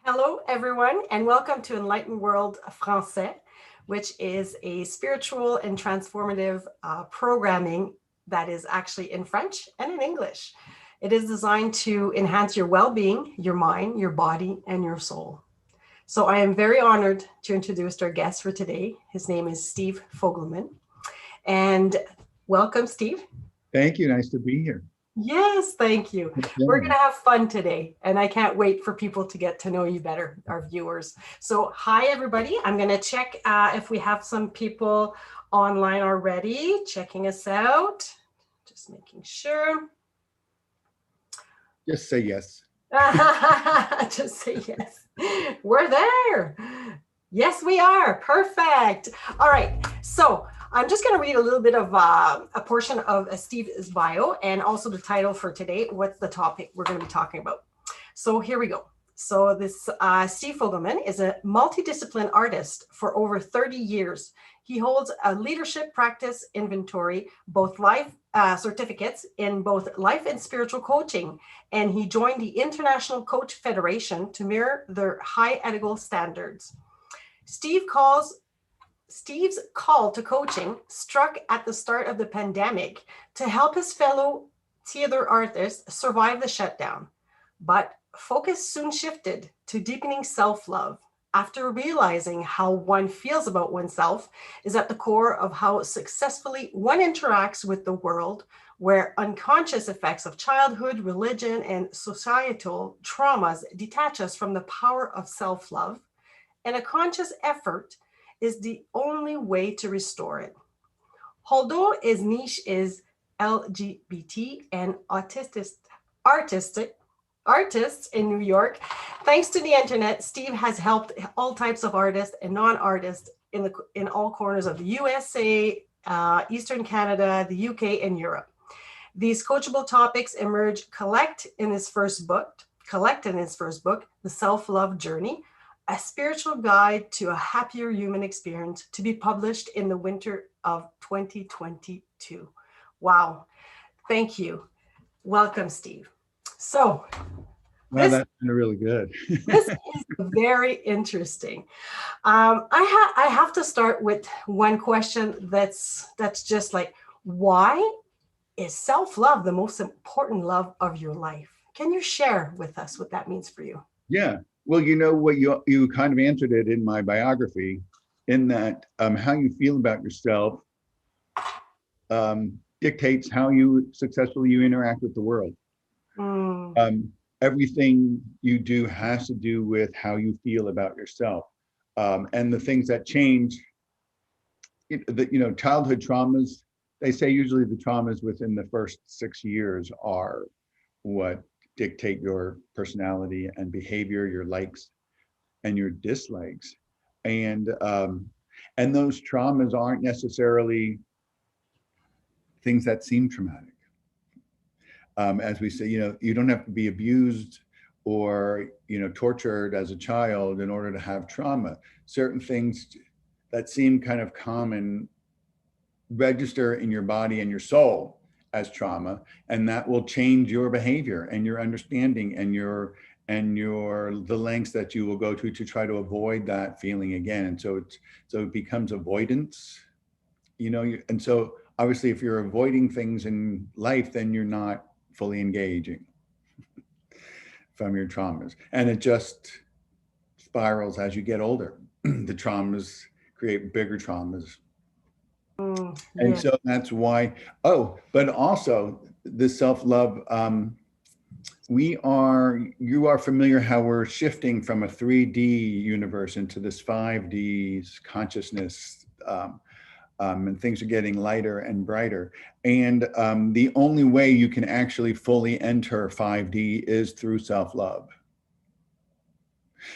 Hello, everyone, and welcome to Enlightened World Français, which is a spiritual and transformative programming that is actually in French and in English. It is designed to enhance your well-being, your mind, your body, and your soul. So I am very honored to introduce our guest for today. His name is Steve Fogelman. And welcome, Steve. Thank you. Nice to be here. Yes, thank you. We're going to have fun today, and I can't wait for people to get to know you better, our viewers. So, hi, everybody. I'm going to check if we have some people online already checking us out. Just making sure. Just say yes. Just say yes. We're there. Yes, we are. Perfect. All right. So, I'm just going to read a little bit of a portion of Steve's bio and also the title for today. What's the topic we're going to be talking about? So here we go. So this Steve Fogelman is a multidiscipline artist for over 30 years. He holds a leadership practice inventory, both life certificates in both life and spiritual coaching. And he joined the International Coach Federation to mirror their high ethical standards. Steve's call to coaching struck at the start of the pandemic to help his fellow theater artists survive the shutdown. But focus soon shifted to deepening self-love after realizing how one feels about oneself is at the core of how successfully one interacts with the world, where unconscious effects of childhood, religion, and societal traumas detach us from the power of self-love, and a conscious effort is the only way to restore it. Although his niche is LGBT and artists in New York, thanks to the internet, Steve has helped all types of artists and non-artists in all corners of the USA, Eastern Canada, the UK, and Europe. These coachable topics collect in his first book, The Self-Love Journey, a spiritual guide to a happier human experience, to be published in the winter of 2022. Wow. Thank you. Welcome, Steve. So, that's really good. This is very interesting. I have to start with one question that's just like, why is self-love the most important love of your life? Can you share with us what that means for you? Yeah. Well, you know what, you kind of answered it in my biography, in that how you feel about yourself dictates how successfully you interact with the world. Everything you do has to do with how you feel about yourself, and the things that change. Childhood traumas. They say usually the traumas within the first 6 years are what dictate your personality and behavior, your likes and your dislikes, and those traumas aren't necessarily things that seem traumatic. As we say, you don't have to be abused or tortured as a child in order to have trauma. Certain things that seem kind of common register in your body and your soul as trauma, and that will change your behavior and your understanding and the lengths that you will go to try to avoid that feeling again. And so it becomes avoidance, and so obviously if you're avoiding things in life, then you're not fully engaging from your traumas, and it just spirals as you get older. The traumas create bigger traumas. And so that's why, but also the self-love, you are familiar how we're shifting from a 3D universe into this 5D consciousness, and things are getting lighter and brighter. And the only way you can actually fully enter 5D is through self-love.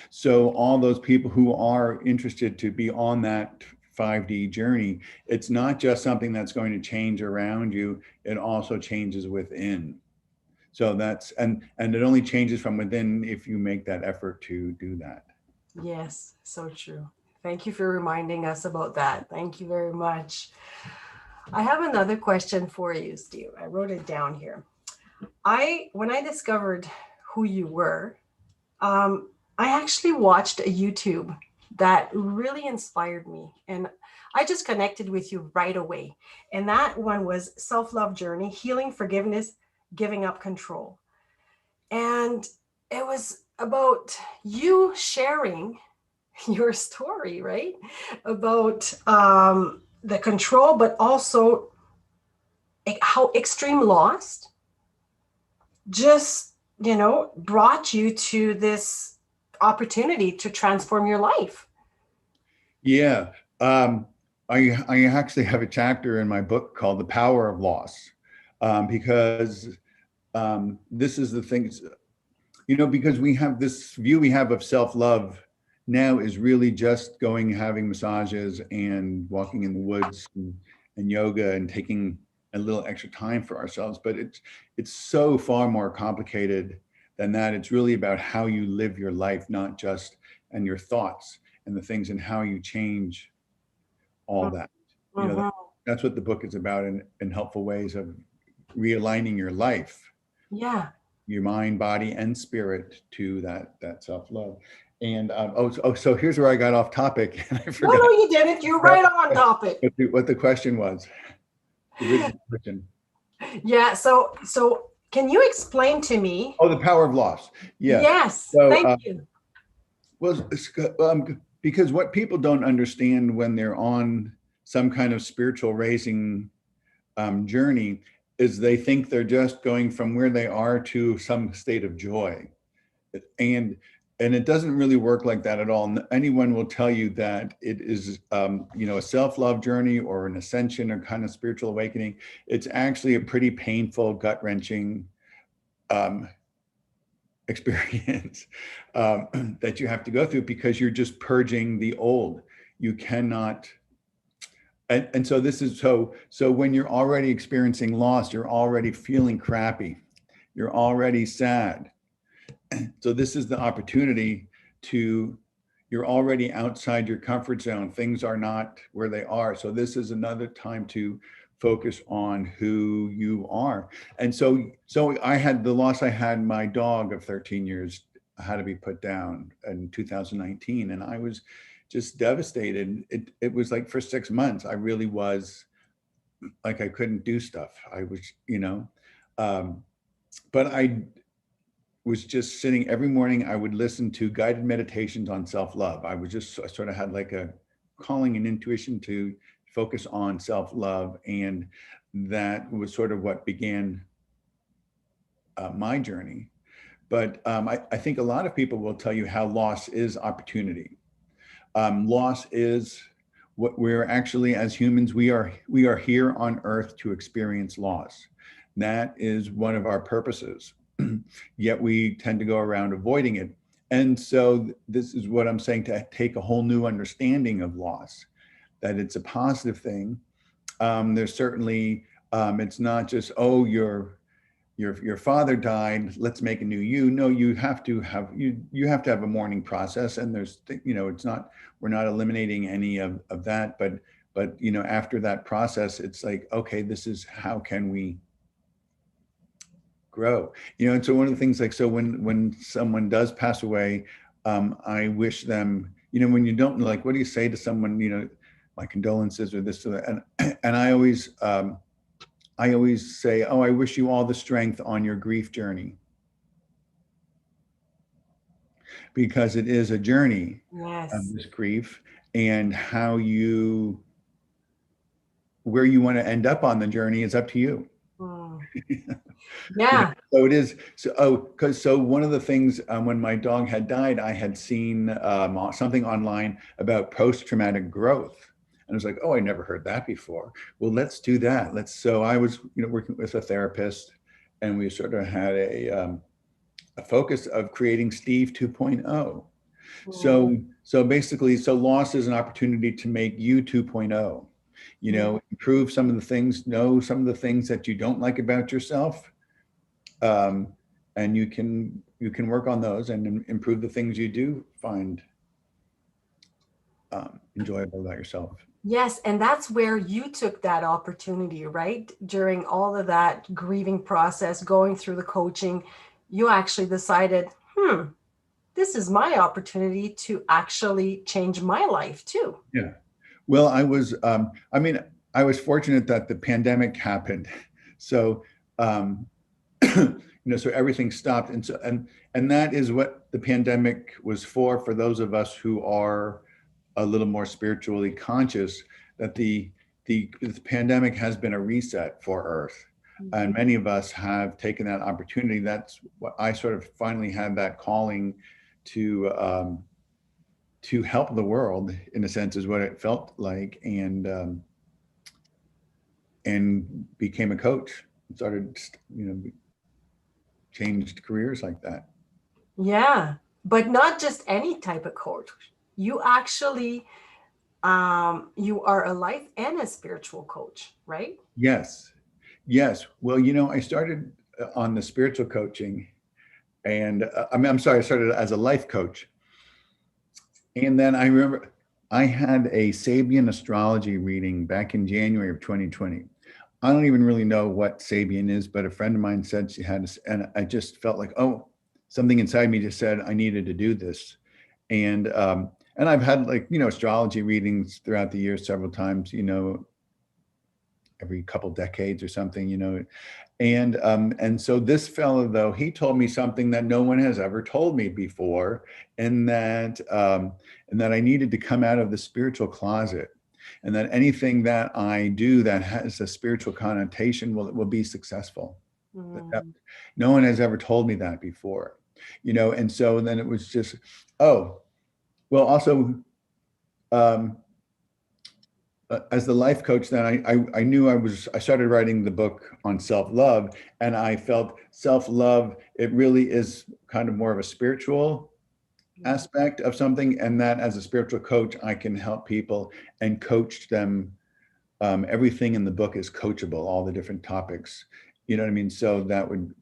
So all those people who are interested to be on that 5D journey, it's not just something that's going to change around you, it also changes within. So and it only changes from within if you make that effort to do that. Yes, so true. Thank you for reminding us about that. Thank you very much. I have another question for you, Steve. I wrote it down here. When I discovered who you were, I actually watched a YouTube that really inspired me, and I just connected with you right away. And that one was Self-Love Journey, Healing, Forgiveness, Giving Up Control. And it was about you sharing your story, right? About the control, but also how extreme loss just, brought you to this opportunity to transform your life. Yeah. Um, I actually have a chapter in my book called The Power of Loss, because this is the things, because we have this view we have of self-love now is really just going, having massages and walking in the woods and yoga and taking a little extra time for ourselves. But it's so far more complicated than that. It's really about how you live your life, not just, and your thoughts and the things and how you change all that. Mm-hmm. That's what the book is about, in helpful ways of realigning your life, Yeah. your mind, body, and spirit to that self-love. And so here's where I got off topic, and I No, forgot no, you didn't. You're right on topic. what the question was. The original question. Yeah. So can you explain to me? Oh, the power of loss. Yeah. Yes. So, Thank you. well, because what people don't understand when they're on some kind of spiritual raising journey is they think they're just going from where they are to some state of joy. And it doesn't really work like that at all. And anyone will tell you that it is, a self-love journey or an ascension or kind of spiritual awakening. It's actually a pretty painful, gut-wrenching experience that you have to go through, because you're just purging the old. You cannot. And so this is so when you're already experiencing loss, you're already feeling crappy, you're already sad. So this is the opportunity you're already outside your comfort zone. Things are not where they are. So this is another time to focus on who you are. And so I had the loss. I had my dog of 13 years had to be put down in 2019. And I was just devastated. It was like for 6 months, I really was like, I couldn't do stuff. I was, but I was just sitting every morning. I would listen to guided meditations on self-love. I sort of had like a calling and intuition to focus on self-love. And that was sort of what began my journey. But I think a lot of people will tell you how loss is opportunity. Loss is what we're actually, as humans, we are here on earth to experience loss. That is one of our purposes. Yet we tend to go around avoiding it. And so this is what I'm saying, to take a whole new understanding of loss, that it's a positive thing. There's certainly, it's not just, oh, your father died, let's make a new you. No, you have to have a mourning process. And there's, it's not, we're not eliminating any of that, but after that process, it's like, okay, this is how can we grow. And so one of the things, like, so when someone does pass away, I wish them, when you don't, like, what do you say to someone, my condolences or this or that. And I always say, oh, I wish you all the strength on your grief journey, because it is a journey of Yes. this grief, and where you want to end up on the journey is up to you. Mm. Yeah. So it is. So one of the things, when my dog had died, I had seen something online about post-traumatic growth. And I was like, oh, I never heard that before. Well, let's do that. So I was, working with a therapist, and we sort of had a focus of creating Steve 2.0. Mm. So basically, loss is an opportunity to make you 2.0. Improve some of the things, know some of the things that you don't like about yourself, and you can work on those and improve the things you do find enjoyable about yourself. Yes, and that's where you took that opportunity, right? During all of that grieving process, going through the coaching, you actually decided, this is my opportunity to actually change my life too. Yeah. Well, I mean, I was fortunate that the pandemic happened. So, um, so everything stopped. And that is what the pandemic was for those of us who are a little more spiritually conscious, that the pandemic has been a reset for Earth. And many of us have taken that opportunity. That's what I sort of finally had, that calling to help the world, in a sense, is what it felt like, and became a coach. Started, changed careers like that. Yeah, but not just any type of coach. You actually, you are a life and a spiritual coach, right? Yes, yes. Well, I started on the spiritual coaching, and I'm sorry, I started as a life coach, and then I remember I had a Sabian astrology reading back in January of 2020. I don't even really know what Sabian is, but a friend of mine said she had, and I just felt like, oh, something inside me just said I needed to do this. And I've had, like, astrology readings throughout the years several times, every couple decades or something, and so this fellow, though, he told me something that no one has ever told me before, and that I needed to come out of the spiritual closet, and that anything that I do that has a spiritual connotation will be successful. Mm. No one has ever told me that before, and so then it was just, oh, well, also, um, as the life coach, then I knew I started writing the book on self-love, and I felt self-love, it really is kind of more of a spiritual aspect of something, and that as a spiritual coach, I can help people and coach them. Everything in the book is coachable, all the different topics, you know what I mean? So that would,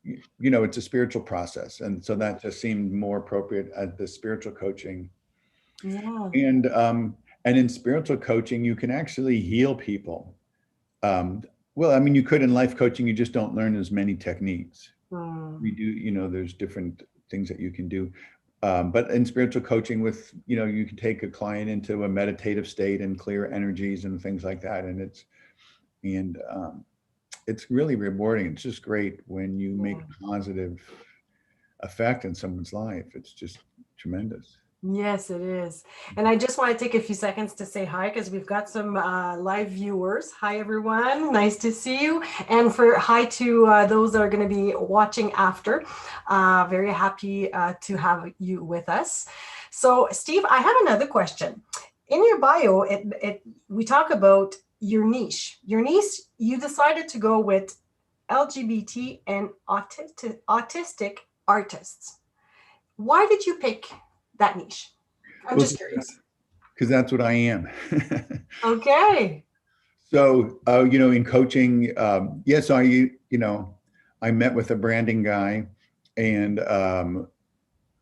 it's a spiritual process. And so that just seemed more appropriate as the spiritual coaching. Yeah. And in spiritual coaching, you can actually heal people. Well, I mean, you could in life coaching, you just don't learn as many techniques. Mm. We do, there's different things that you can do. But in spiritual coaching, you can take a client into a meditative state and clear energies and things like that. And it's really rewarding. It's just great when you make Yeah. a positive effect in someone's life. It's just tremendous. Yes, it is. And I just want to take a few seconds to say hi because we've got some live viewers. Hi, everyone. Nice to see you. And for hi to those that are going to be watching after. Very happy to have you with us. So, Steve, I have another question. In your bio, we talk about your niche. Your niche, you decided to go with LGBT and autistic artists. Why did you pick that niche? I'm Well, just curious. because that's what I am. Okay. So, in coaching, yes, I met with a branding guy, and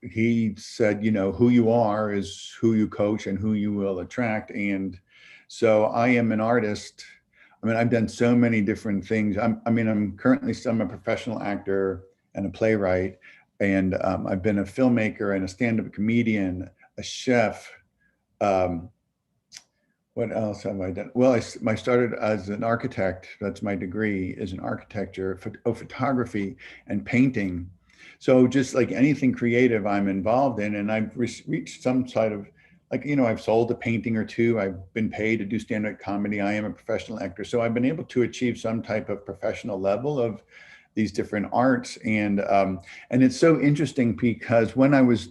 he said, who you are is who you coach and who you will attract. And so I am an artist. I mean, I've done so many different things. I'm currently I'm a professional actor and a playwright, and I've been a filmmaker and a stand-up comedian, a chef. Um, what else have I done? Well, I started as an architect. That's my degree, is in architecture, photography, and painting. So just like anything creative I'm involved in, and I've reached some sort of, like, I've sold a painting or two. I've been paid to do stand-up comedy. I am a professional actor. So I've been able to achieve some type of professional level of these different arts. And it's so interesting because when I was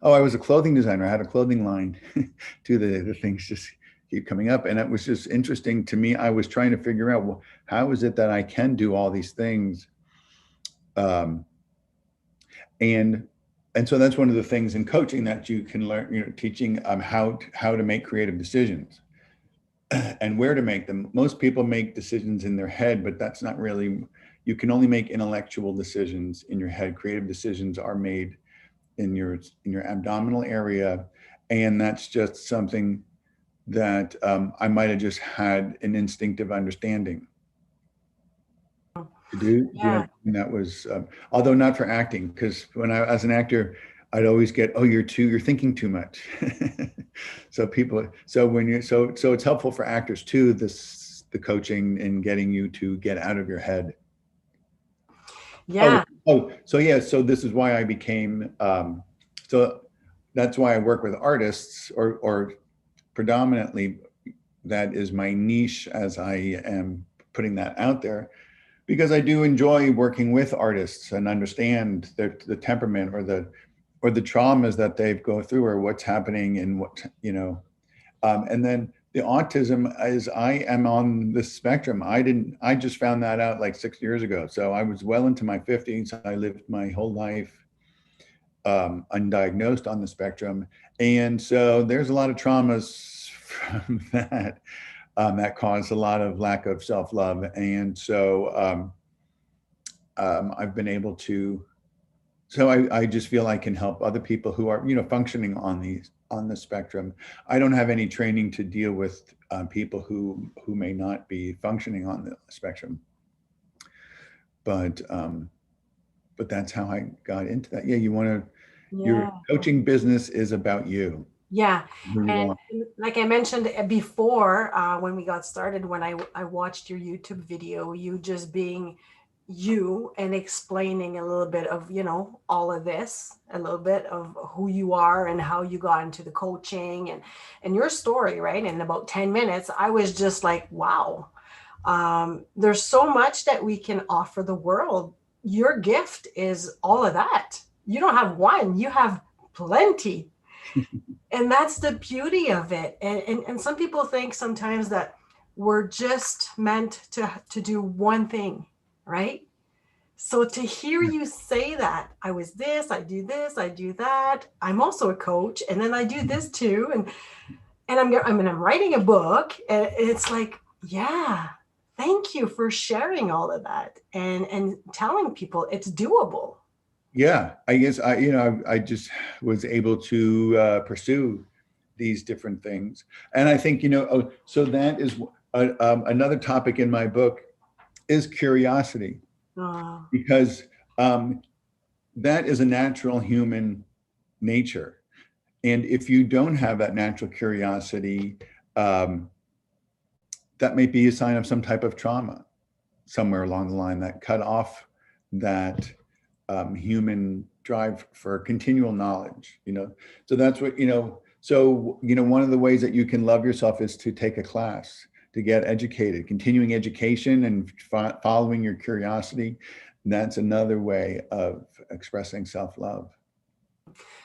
I was a clothing designer. I had a clothing line to the things just keep coming up. And it was just interesting to me. I was trying to figure out, well, how is it that I can do all these things? Um, and and so that's one of the things in coaching that you can learn, teaching how to make creative decisions and where to make them. Most people make decisions in their head, but that's not really, you can only make intellectual decisions in your head. Creative decisions are made in your abdominal area. And that's just something that I might have just had an instinctive understanding to do. Yeah. And that was, although not for acting, because when I, as an actor, I'd always get, oh, you're thinking too much. So people, so when you're, so it's helpful for actors too, the coaching and getting you to get out of your head. Oh, Yeah. so yeah, so this is why I became, so that's why I work with artists, or predominantly that is my niche as I am putting that out there, because I do enjoy working with artists and understand the temperament or the traumas that they go through or what's happening and what, and then the autism is, I am on the spectrum. I just found that out like 6 years ago. So I was well into my 50s. I lived my whole life undiagnosed on the spectrum. And so there's a lot of traumas from that that caused a lot of lack of self-love. And so I've been able to, so I just feel I can help other people who are, functioning on the spectrum. I don't have any training to deal with people who may not be functioning on the spectrum, but that's how I got into that. Yeah, your Yeah. coaching business is about you, Yeah. who you And are. like I mentioned before, when we got started, when I watched your YouTube video, you just being you and explaining a little bit of, all of this, a little bit of who you are and how you got into the coaching and your story, right? In about 10 minutes, I was just like, wow, there's so much that we can offer the world. Your gift is all of that. You don't have one, you have plenty, and that's the beauty of it. And some people think sometimes that we're just meant to do one thing, right? So to hear you say that, I was this, I do that, I'm also a coach, and then I do this too, and I'm writing a book, and it's like, yeah, thank you for sharing all of that and telling people it's doable. Yeah, I guess I just was able to pursue these different things, and I think so that is another topic in my book is curiosity, Oh, because that is a natural human nature, and if you don't have that natural curiosity, um, that may be a sign of some type of trauma somewhere along the line that cut off that human drive for continual knowledge. So that's what one of the ways that you can love yourself is to take a class, to get educated. Continuing education and following your curiosity, that's another way of expressing self-love.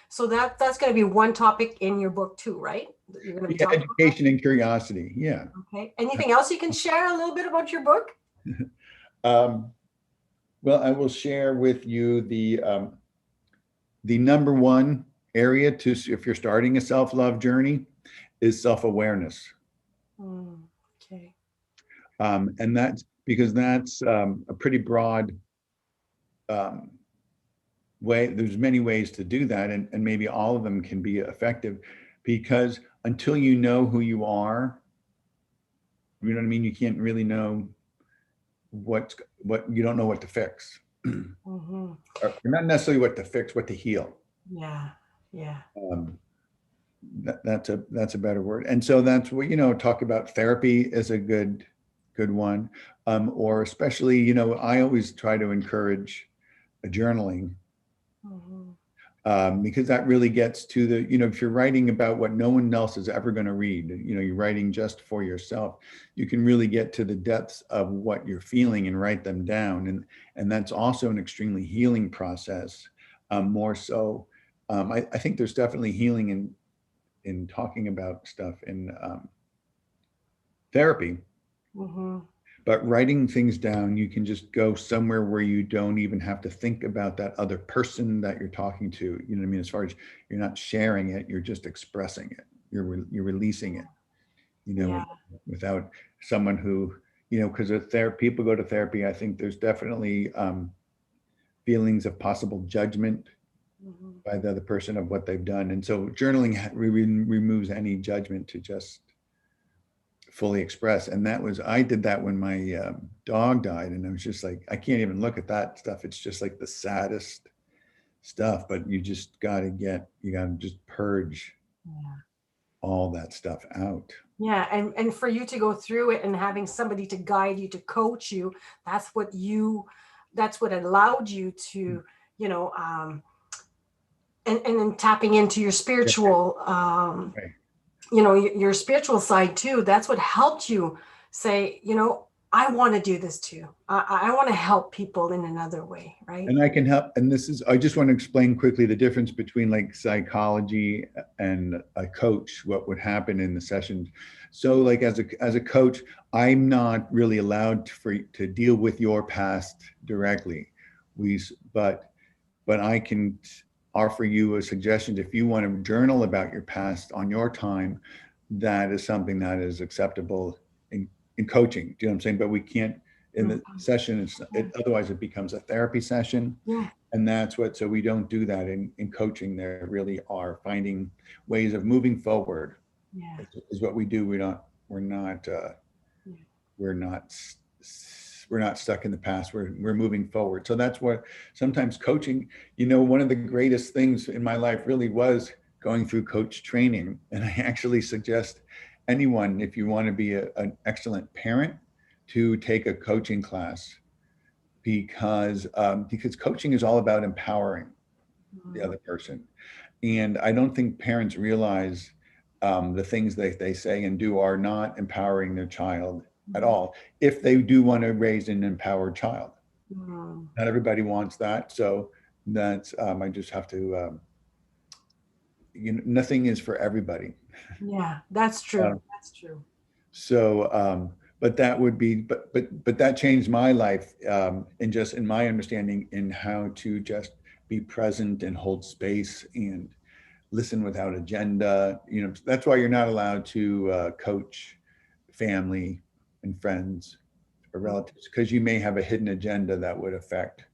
so that's going to be one topic in your book too, right? That you're going to be Yeah, talking about education and curiosity. Yeah. that. Okay. Anything else you can share a little bit about your book? um, well, I will share with you the number one area to, if you're starting a self-love journey, is self-awareness. Okay. And that's because that's a pretty broad um, way. There's many ways to do that, and maybe all of them can be effective, because until you know who you are, you know what I mean, you can't really know what you don't know what to fix. Mm-hmm. Or not necessarily what to fix, what to heal. Yeah. Yeah. Um, that's a better word. And so that's what, talk about therapy is a good one. Or especially, I always try to encourage a journaling, Mm-hmm. because that really gets to the, if you're writing about what no one else is ever going to read, you're writing just for yourself, you can really get to the depths of what you're feeling and write them down. And that's also an extremely healing process. More so, I think there's definitely healing in talking about stuff in therapy, Mm-hmm. but writing things down, you can just go somewhere where you don't even have to think about that other person that you're talking to. You know what I mean? As far as you're not sharing it, you're just expressing it. You're releasing it. Yeah. Without someone who, because people go to therapy. I think there's definitely feelings of possible judgment Mm-hmm. by the other person of what they've done, and so journaling removes any judgment to just fully express. And I did that when my dog died, and I was just like, I can't even look at that stuff. It's just like the saddest stuff, but you just you gotta just purge Yeah. all that stuff out. Yeah, and for you to go through it and having somebody to guide you, to coach you, that's what you, that's what allowed you to, you know, and then tapping into your Yeah, spiritual, right. you know, your spiritual side too. That's what helped you say, you know, I want to do this too. I want to help people in another way, right? And I can help. And this is, I just want to explain quickly the difference between like psychology and a coach, what would happen in the sessions. So like as a coach, I'm not really allowed to deal with your past directly. We, but I can offer you a suggestion. If you want to journal about your past on your time, that is something that is acceptable in coaching. Do you know what I'm saying? But we can't in the Mhm. session. Yeah. Otherwise it becomes a therapy session. Yeah. And that's what, so we don't do that in coaching. There really are finding ways of moving forward Yeah. is what we do. We're not, Yeah. we're not we're not stuck in the past. We're moving forward. So that's what sometimes coaching, you know, one of the greatest things in my life really was going through coach training. And I actually suggest anyone, if you want to be an excellent parent, to take a coaching class because coaching is all about empowering the Mhm. other person. And I don't think parents realize the things that they say and do are not empowering their child at Mhm. all, if they do want to raise an empowered child. Mhm. Not everybody wants that. So that's, I just have to, nothing is for everybody. Yeah, that's Uh, true. That's true. so, but that would be, but that changed my life in just in my understanding in how to just be present and hold space and listen without agenda. You know, that's why you're not allowed to coach family and friends or relatives, because you may have a hidden agenda that would affect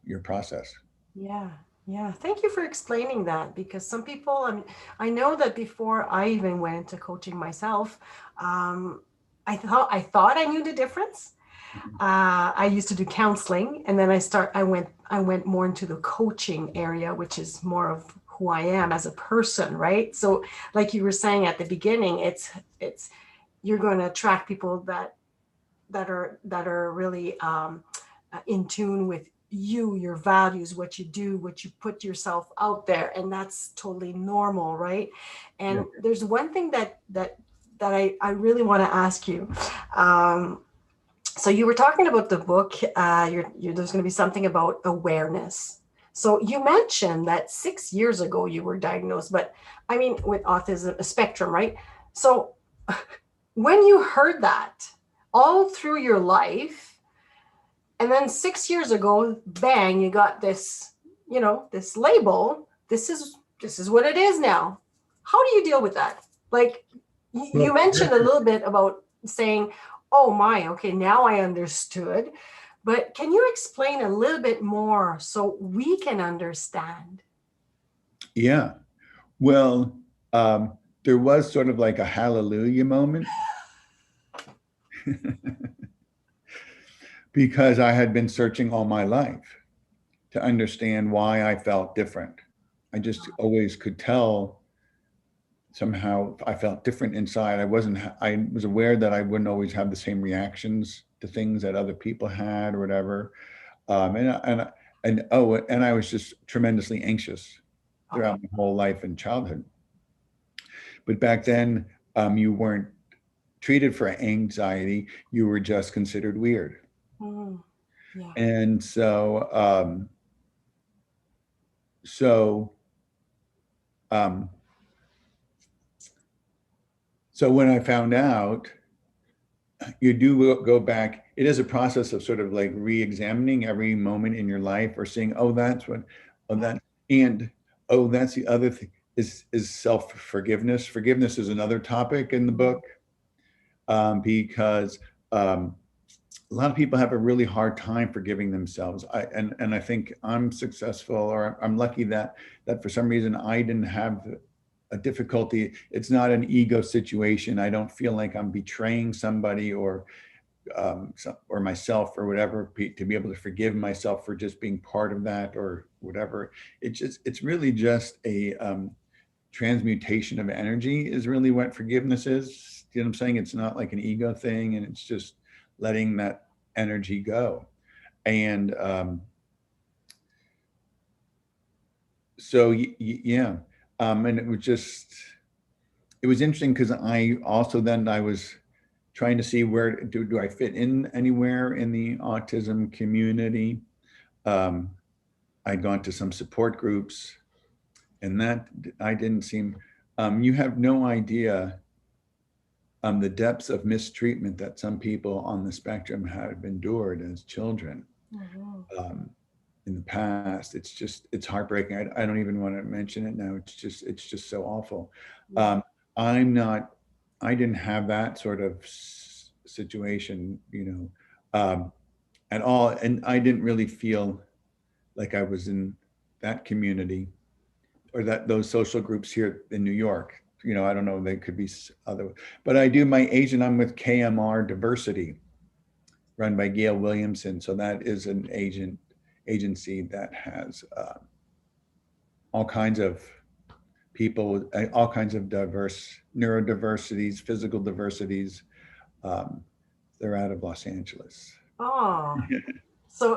your process. Yeah, yeah. Thank you for explaining that because some people, I mean, I know that before I even went into coaching myself, um, I thought I knew the difference. Mhm. I used to do counseling, and then I went more into the coaching area, which is more of who I am as a person, right? So, like you were saying at the beginning, it's you're going to attract people that are really in tune with you, your values, what you do, what you put yourself out there, and that's totally normal, right? Yeah. And there's one thing that I really want to ask you. Um, so you were talking about the book. There's going to be something about awareness. So you mentioned that 6 years ago you were diagnosed, but I mean with autism, a spectrum, right? So when you heard that all through your life, and then 6 years ago, bang, you got this, this label. This is what it is now. How do you deal with that? Like you Well, mentioned a little bit about saying, "Oh my, okay, now I understood." But can you explain a little bit more so we can understand? yeah. Well, there was sort of like a hallelujah moment because I had been searching all my life to understand why I felt different. I just always could tell somehow I felt different inside. I was aware that I wouldn't always have the same reactions to things that other people had or whatever. And I was just tremendously anxious Okay. throughout my whole life and childhood. But back then, you weren't treated for anxiety. You were just considered weird. Mm, yeah. And so, um, so when I found out, you do go back. It is a process of sort of like re-examining every moment in your life, or seeing, oh, that's what, oh, Yeah. that, and oh, that's the other thing is self-forgiveness. Forgiveness is another topic in the book because a lot of people have a really hard time forgiving themselves. And I think I'm successful, or I'm lucky that for some reason I didn't have a difficulty. It's not an ego situation. I don't feel like I'm betraying somebody or or myself or whatever, to be able to forgive myself for just being part of that or whatever. It's really just a transmutation of energy is really what forgiveness is. You know what I'm saying? It's not like an ego thing, and it's just letting that energy go. And so yeah, and it was interesting because I was trying to see where do I fit in anywhere in the autism community. Um, I'd gone to some support groups, and that I didn't seem. You have no idea the depths of mistreatment that some people on the spectrum have endured as children. Mhm. In the past. It's heartbreaking. I don't even want to mention it now. It's just so awful. Yeah. I'm not, I didn't have that sort of situation, at all. And I didn't really feel like I was in that community or those social groups here in New York. I don't know, they could be other, but I do my agent, I'm with KMR Diversity, run by Gail Williamson. So that is an agency that has all kinds of people, all kinds of diverse neurodiversities, physical diversities. Um, they're out of Los Angeles. Oh,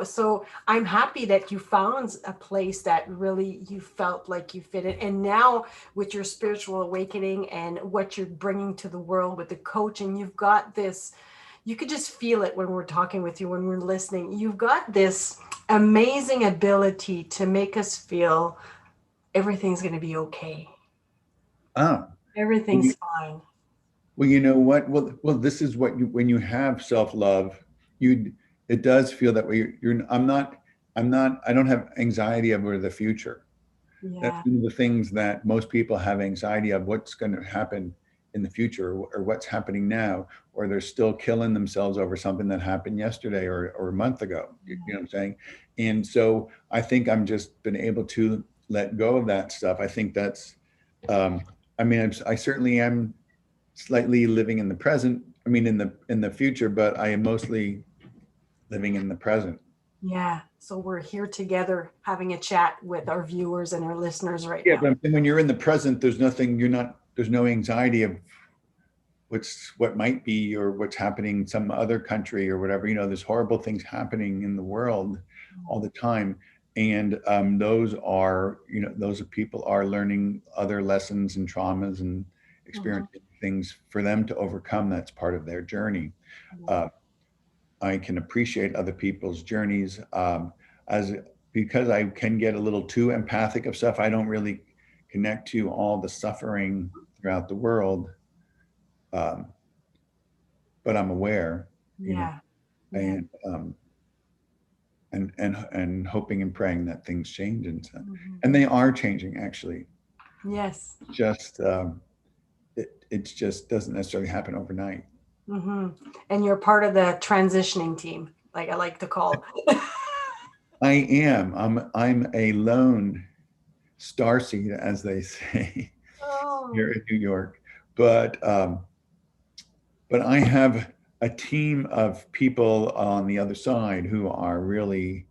so I'm happy that you found a place that really you felt like you fit in. And now with your spiritual awakening and what you're bringing to the world with the coaching, you've got this, you could just feel it when we're talking with you, when we're listening. You've got this amazing ability to make us feel everything's going to be okay. Ah, well, Everything's fine. you know what? Well, this is what when you have self-love, you, it does feel that way. I don't have anxiety over the future. That's Yeah. one of the things that most people have anxiety of, what's going to happen in the future or what's happening now, or they're still killing themselves over something that happened yesterday or a month ago. You know what I'm saying? And so I think I'm just been able to let go of that stuff. I think that's, I mean, I certainly am slightly living in the present. I mean, in the future, but I am mostly living in the present. Yeah. So we're here together having a chat with our viewers and our listeners right Yeah, now. but when you're in the present, there's nothing. There's no anxiety of what might be or what's happening in some other country or whatever. There's horrible things happening in the world all the time, and those people are learning other lessons and traumas and Mhm. experiencing things for them to overcome. That's part of their journey. Yeah. Uh, I can appreciate other people's journeys, as because I can get a little too empathic of stuff. I don't really connect to all the suffering throughout the world, um, but I'm aware, you know, Yeah. Yeah. and and hoping and praying that things change, Mhm. and they are changing actually. Yes. Just it just doesn't necessarily happen overnight. Hmm. And you're part of the transitioning team, like I like to call. I am. I'm a lone starseed, as they say Oh, here in New York, but I have a team of people on the other side who are really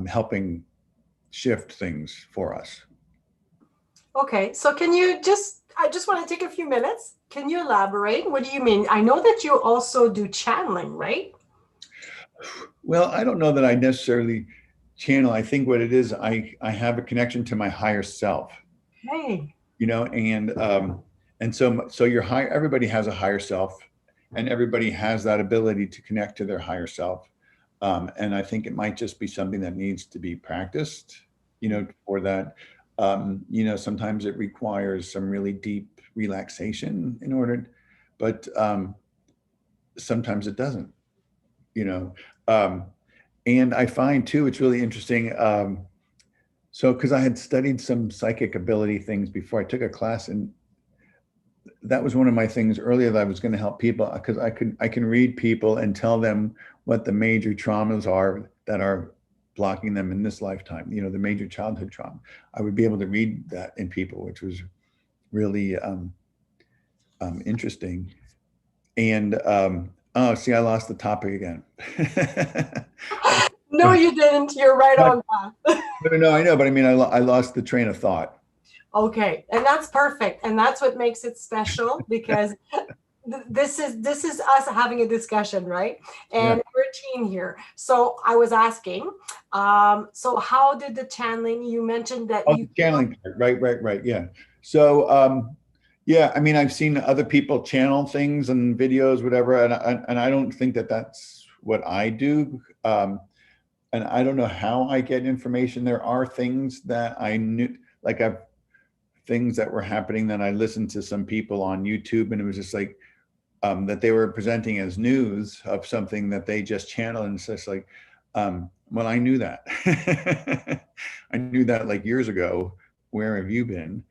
helping shift things for us. okay. So can you I just want to take a few minutes. Can you elaborate? What do you mean? I know that you also do channeling, right? Well, I don't know that I necessarily channel. I think what it is, I have a connection to my higher self, Hey. and so your higher, everybody has a higher self, and everybody has that ability to connect to their higher self. And I think it might just be something that needs to be practiced, for that. Sometimes it requires some really deep relaxation in order, but sometimes it doesn't, you know. Um, and I find too, it's really interesting. So, because I had studied some psychic ability things before, I took a class, and that was one of my things earlier that I was going to help people because I can read people and tell them what the major traumas are that are blocking them in this lifetime. The major childhood trauma. I would be able to read that in people, which was really interesting. And Oh, see, I lost the topic again. No, you didn't. You're right But, on path. no, I know, but I mean, I lost the train of thought. Okay, and that's perfect, and that's what makes it special because this is us having a discussion, right? Yeah. And we're a team here. So I was asking, so how did the channeling? You mentioned that Oh, you the channeling part. Right. Yeah. So, yeah, I mean, I've seen other people channel things and videos, whatever, and I don't think that that's what I do. And I don't know how I get information. There are things that I knew, like I've things that were happening that I listened to some people on YouTube, and it was just like that they were presenting as news of something that they just channeled, and it's just like, well, I knew that. I knew that like years ago. Where have you been?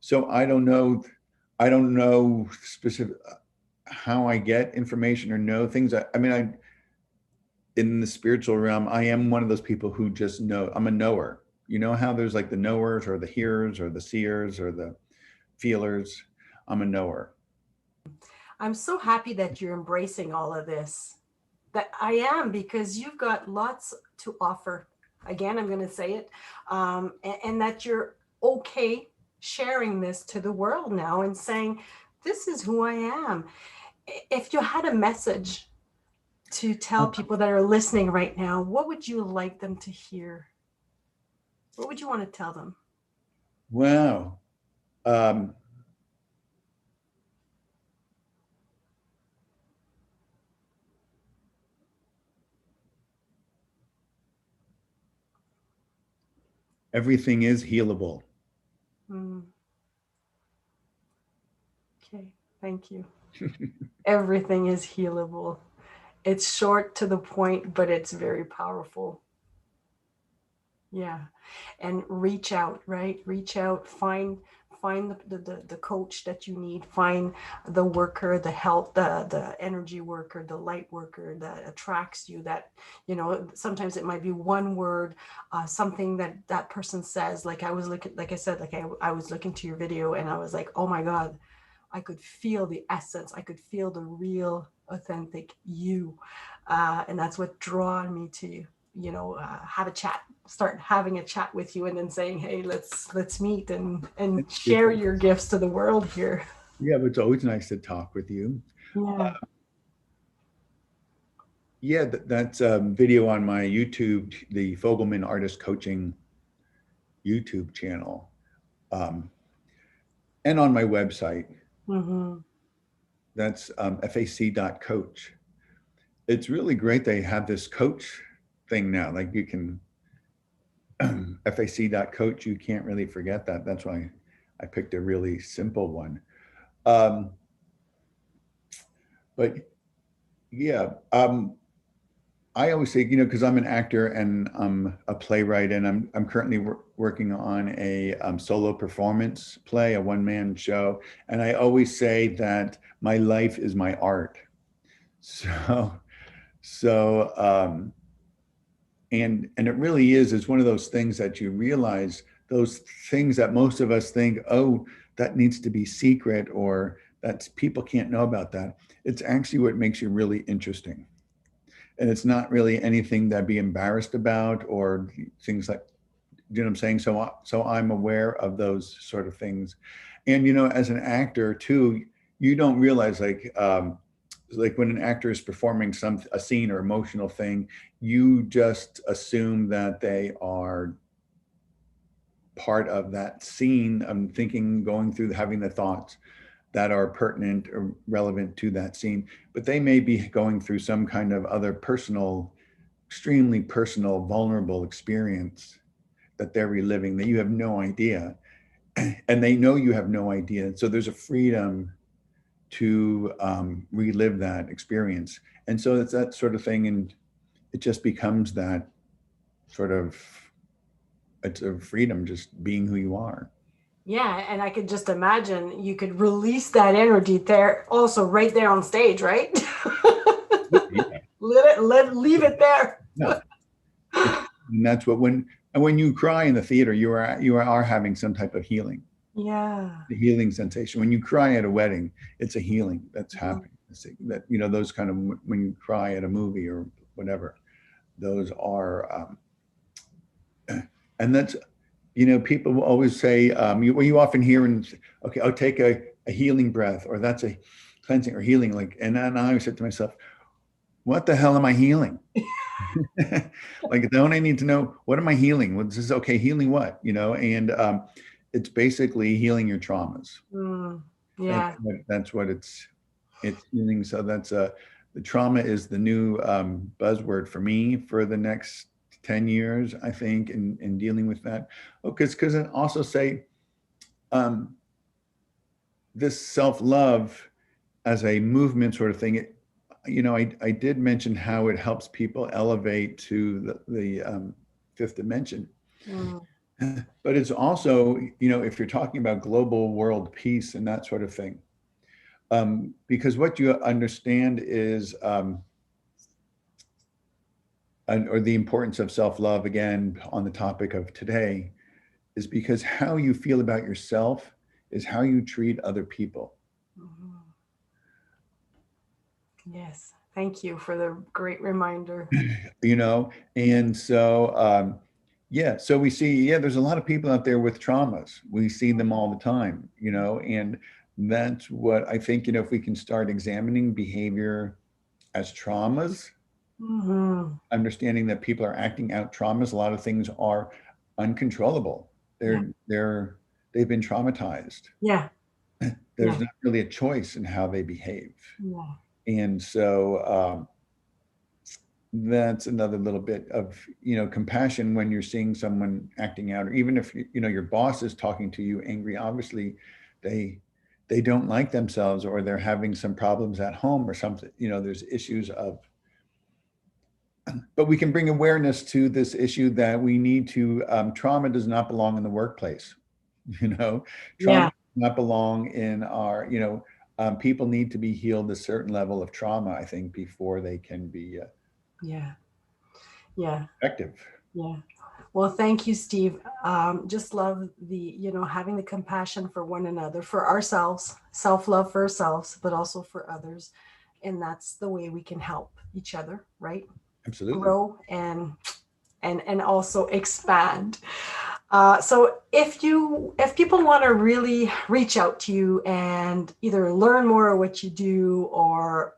So I don't know. I don't know specific how I get information or know things. I mean, I in the spiritual realm, I am one of those people who just know. I'm a knower. You know how there's like the knowers or the hearers or the seers or the feelers. I'm a knower. I'm so happy that you're embracing all of this. That I am because you've got lots to offer. Again, I'm going to say it, and that you're okay sharing this to the world now and saying, "This is who I am." If you had a message to tell people that are listening right now, what would you like them to hear? What would you want to tell them? Wow. Um, Everything is healable. Mm, okay, thank you. Everything is healable. It's short to the point, but it's very powerful. Yeah. And reach out, right? Reach out, find the coach that you need, find the worker, the health, the energy worker, the light worker that attracts you, that, you know, sometimes it might be one word, something that that person says. Like I was looking, like I said, like I was looking to your video and I was like, oh my God, I could feel the essence. I could feel the real authentic you. And that's what drawn me to you, have a chat, start having a chat with you, and then saying, hey, let's meet and share your gifts to the world here. Yeah, but it's always nice to talk with you. Yeah. Yeah, that's a video on my YouTube, the Fogelman Artist Coaching YouTube channel, um, and on my website. Mm-hmm. That's fac.coach. It's really great they have this coach thing now. Like you can fac.coach. You can't really forget that. That's why I picked a really simple one. Um, but yeah, I always say, because I'm an actor and I'm a playwright, and I'm currently working on a solo performance play, a one-man show, and I always say that my life is my art. So, so, and it really is. It's one of those things that you realize, those things that most of us think, oh, that needs to be secret, or that people can't know about that. It's actually what makes you really interesting. And it's not really anything that be embarrassed about or things like, you know what I'm saying? So I'm aware of those sort of things. And, as an actor too, you don't realize like when an actor is performing a scene or emotional thing, you just assume that they are part of that scene. I'm thinking, going through, having the thoughts that are pertinent or relevant to that scene, but they may be going through some kind of other personal, extremely personal, vulnerable experience that they're reliving that you have no idea. And they know you have no idea. So there's a freedom to relive that experience. And so it's that sort of thing. And it just becomes that sort of, it's a freedom, just being who you are. Yeah, and I could just imagine you could release that energy there also right there on stage, right? Yeah. Leave it there. Yeah. And that's when you cry in the theater, you are having some type of healing, Yeah. the healing sensation. When you cry at a wedding, it's a healing that's happening. let's see, that, you know, those kind of, when you cry at a movie or whatever, those are, and that's, you know, people will always say, you often hear, and okay, I'll take a healing breath, or that's a cleansing or healing. Like, and then I always said to myself, what the hell am I healing? Like, don't I need to know, what am I healing? Well, this is okay, healing what, you know? And it's basically healing your traumas. Yeah. That's what it's healing. So that's the trauma is the new buzzword for me for the next 10 years, I think, in dealing with that. Oh, because I also say this self-love as a movement sort of thing, you know, I did mention how it helps people elevate to the fifth dimension. But it's also, you know, if you're talking about global world peace and that sort of thing, because what you understand is, or the importance of self-love, again, on the topic of today, is because how you feel about yourself is how you treat other people. Yes. Thank you for the great reminder. You know, and so, yeah, so we see, yeah, there's a lot of people out there with traumas. We see them all the time, you know, and that's what I think, you know, if we can start examining behavior as traumas, understanding that people are acting out traumas, a lot of things are uncontrollable. They've been traumatized. Yeah. There's not really a choice in how they behave. Yeah. And so that's another little bit of, you know, compassion when you're seeing someone acting out, or even if, you know, your boss is talking to you angry, obviously they don't like themselves, or they're having some problems at home or something, you know, there's issues of, but we can bring awareness to this issue that we need to, trauma does not belong in the workplace. You know, trauma does not belong in our, you know, people need to be healed a certain level of trauma, I think, before they can be effective. Yeah. Well, thank you, Steve. Just love the, you know, having the compassion for one another, for ourselves, self-love for ourselves, but also for others. And that's the way we can help each other, right? Absolutely. Grow and also expand. So if people want to really reach out to you and either learn more of what you do, or,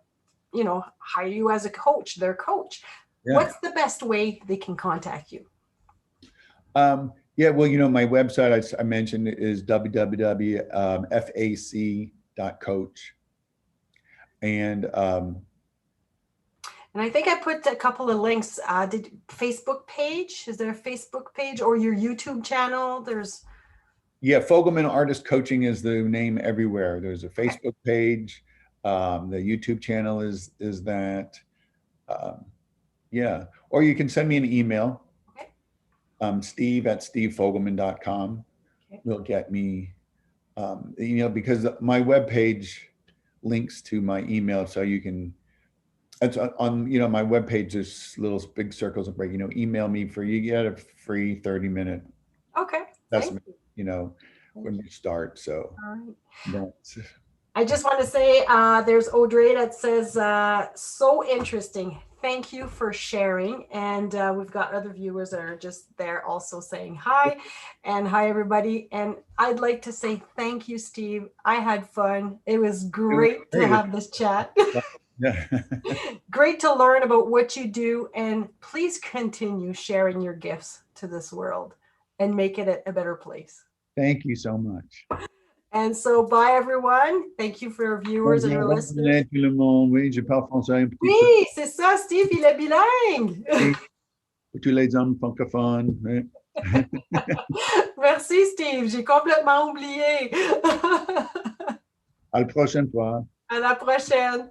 you know, hire you as a coach, their coach, what's the best way they can contact you? Yeah, well, you know, my website I mentioned is www.fac.coach. And I think I put a couple of links. Did Facebook page? Is there a Facebook page, or your YouTube channel? There's Fogelman Artist Coaching is the name everywhere. There's a Facebook page. The YouTube channel is that. Or you can send me an email. Steve@stevefogelman.com will get me, you know, because my webpage links to my email, so you can. That's on, you know, my webpage. There's little big circles of, you know, email me for, you get a free 30-minute. Okay. That's, you know, when you start. So that's. I just want to say, there's Audrey that says, so interesting. Thank you for sharing. And we've got other viewers that are just there also saying hi, and hi, everybody. And I'd like to say thank you, Steve. I had fun. It was great to have this chat. Great to learn about what you do. And please continue sharing your gifts to this world and make it a better place. Thank you so much. And so, bye everyone. Thank you for our viewers and your listeners. Oui, je parle français un petit peu. Oui, c'est ça, Steve, il est bilingue. Pour tous les hommes francophones. Merci, Steve. J'ai complètement oublié. À la prochaine fois. À la prochaine.